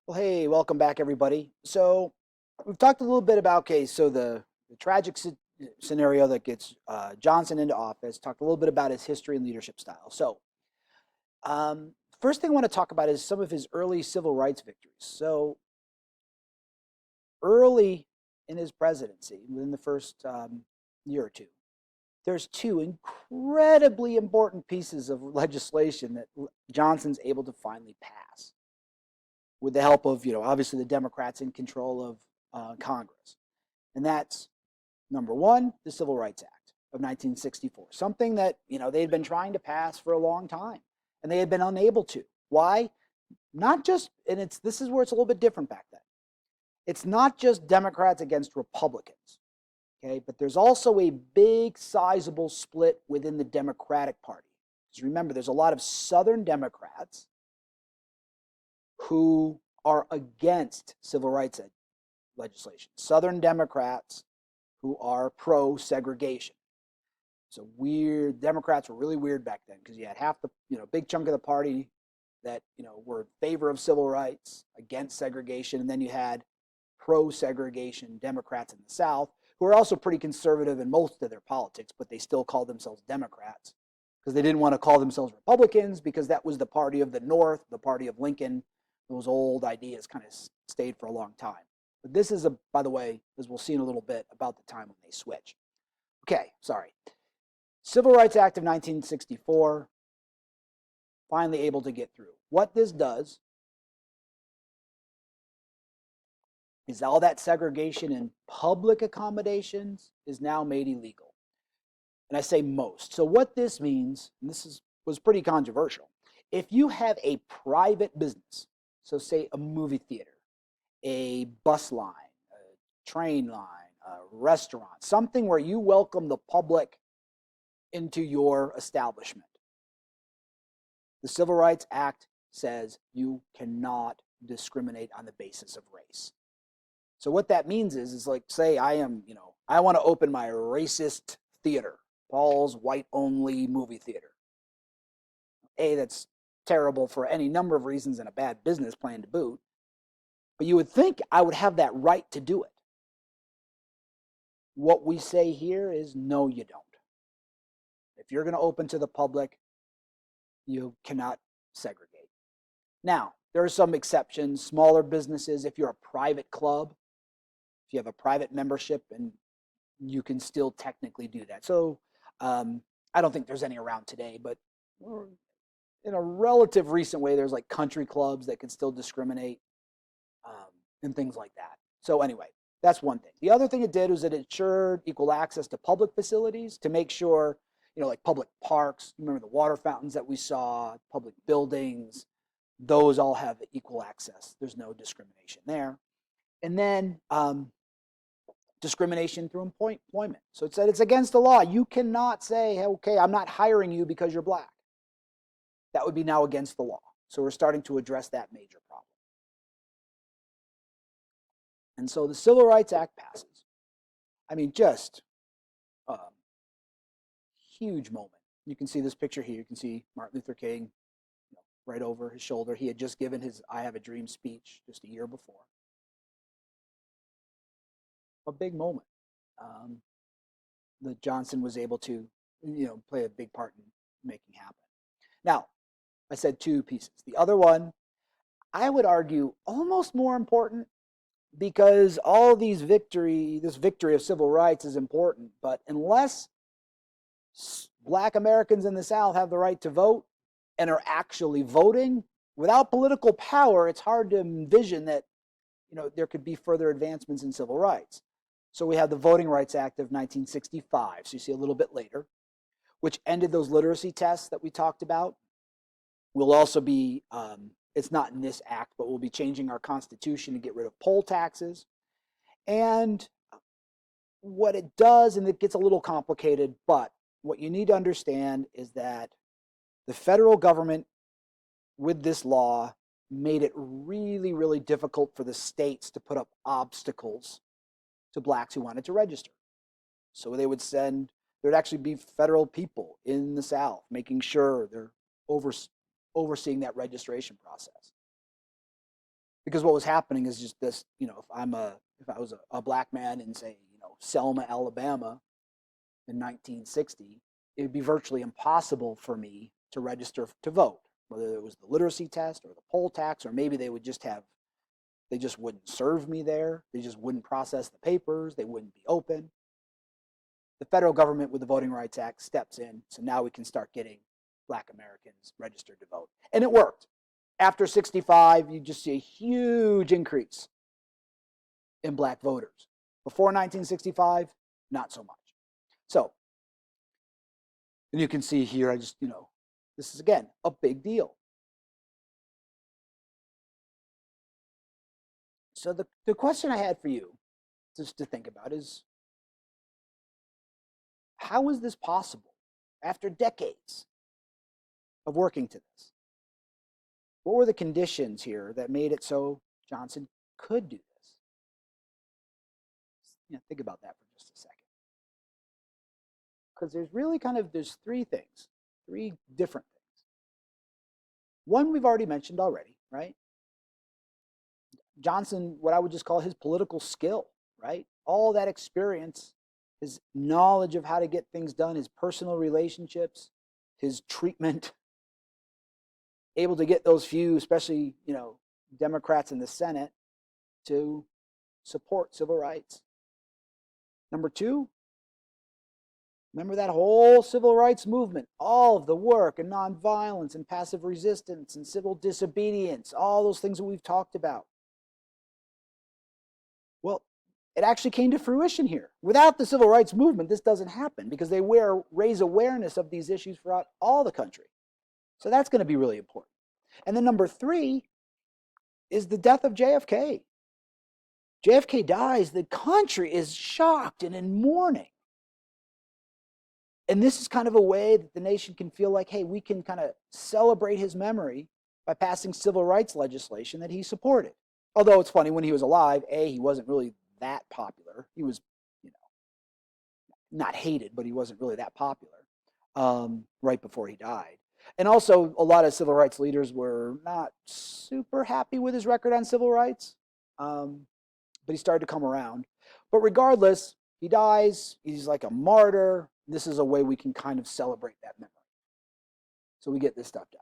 Well, hey, welcome back, everybody. So we've talked a little bit about, okay, so the tragic scenario that gets Johnson into office, talked a little bit about his history and leadership style. So first thing I want to talk about is some of his early civil rights victories. So early in his presidency, within the first year or two, there's two incredibly important pieces of legislation that Johnson's able to finally pass with the help of, obviously the Democrats in control of Congress. And that's number one, the Civil Rights Act of 1964, something that, they had been trying to pass for a long time and they had been unable to. Why? Not just, and this is where it's a little bit different back then. It's not just Democrats against Republicans, okay? But there's also a big, sizable split within the Democratic Party. Because remember, there's a lot of Southern Democrats who are against civil rights legislation. Southern Democrats who are pro-segregation. So weird. Democrats were really weird back then because you had half the, big chunk of the party that, were in favor of civil rights, against segregation, and then you had pro-segregation Democrats in the South who are also pretty conservative in most of their politics, but they still call themselves Democrats because they didn't want to call themselves Republicans because that was the party of the North, the party of Lincoln. Those old ideas kind of stayed for a long time. But this is, by the way, as we'll see in a little bit, about the time when they switch. Okay, sorry. Civil Rights Act of 1964, finally able to get through. What this does is all that segregation in public accommodations is now made illegal. And I say most. So what this means, and was pretty controversial, if you have a private business, so say a movie theater, a bus line, a train line, a restaurant, something where you welcome the public into your establishment. The Civil Rights Act says you cannot discriminate on the basis of race. So what that means is like, say I want to open my racist theater, Paul's white only movie theater. That's terrible for any number of reasons and a bad business plan to boot. But you would think I would have that right to do it. What we say here is no, you don't. If you're going to open to the public, you cannot segregate. Now, there are some exceptions. Smaller businesses, if you're a private club, if you have a private membership, and you can still technically do that. So I don't think there's any around today, but in a relative recent way, there's like country clubs that can still discriminate and things like that. So anyway, that's one thing. The other thing it did was it ensured equal access to public facilities to make sure, like public parks, remember the water fountains that we saw, public buildings, those all have equal access. There's no discrimination there. And then discrimination through employment. So it said it's against the law. You cannot say, hey, okay, I'm not hiring you because you're black. That would be now against the law. So we're starting to address that major problem. And so the Civil Rights Act passes. I mean, just a huge moment. You can see this picture here. You can see Martin Luther King right over his shoulder. He had just given his I Have a Dream speech just a year before. A big moment that Johnson was able to, play a big part in making happen. Now, I said two pieces. The other one, I would argue, almost more important because all this victory of civil rights is important, but unless black Americans in the South have the right to vote and are actually voting, without political power, it's hard to envision that, there could be further advancements in civil rights. So we have the Voting Rights Act of 1965, so you see a little bit later, which ended those literacy tests that we talked about. We'll also be, it's not in this act, but we'll be changing our Constitution to get rid of poll taxes. And what it does, and it gets a little complicated, but what you need to understand is that the federal government, with this law, made it really, really difficult for the states to put up obstacles to blacks who wanted to register. So there'd actually be federal people in the South making sure they're overseeing that registration process. Because what was happening is just this, if I was a black man in, say, Selma, Alabama in 1960, it would be virtually impossible for me to register to vote, whether it was the literacy test or the poll tax, or maybe they just wouldn't serve me there. They just wouldn't process the papers. They wouldn't be open. The federal government with the Voting Rights Act steps in. So now we can start getting black Americans registered to vote. And it worked. After 65, you just see a huge increase in black voters. Before 1965, not so much. So, and you can see here, this is, again, a big deal. So the question I had for you just to think about is, how is this possible after decades of working to this? What were the conditions here that made it so Johnson could do this? Think about that for just a second. Because there's three different things. One we've already mentioned already, right? Johnson, what I would just call his political skill, right? All that experience, his knowledge of how to get things done, his personal relationships, his treatment, able to get those few, especially, Democrats in the Senate, to support civil rights. Number two, remember that whole civil rights movement, all of the work and nonviolence and passive resistance and civil disobedience, all those things that we've talked about. Well, it actually came to fruition here. Without the civil rights movement, this doesn't happen because they raise awareness of these issues throughout all the country. So that's going to be really important. And then number three is the death of JFK. JFK dies, the country is shocked and in mourning. And this is kind of a way that the nation can feel like, hey, we can kind of celebrate his memory by passing civil rights legislation that he supported. Although it's funny, when he was alive, he wasn't really that popular. He was, not hated, but he wasn't really that popular right before he died. And also, a lot of civil rights leaders were not super happy with his record on civil rights, but he started to come around. But regardless, he dies. He's like a martyr. This is a way we can kind of celebrate that memory. So we get this stuff done.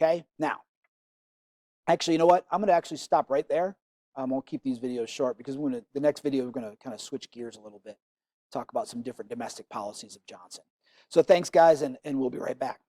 Okay? Now, actually, you know what? I'm going to actually stop right there. I'll keep these videos short because the next video, we're going to kind of switch gears a little bit, talk about some different domestic policies of Johnson. So thanks, guys, and we'll be right back.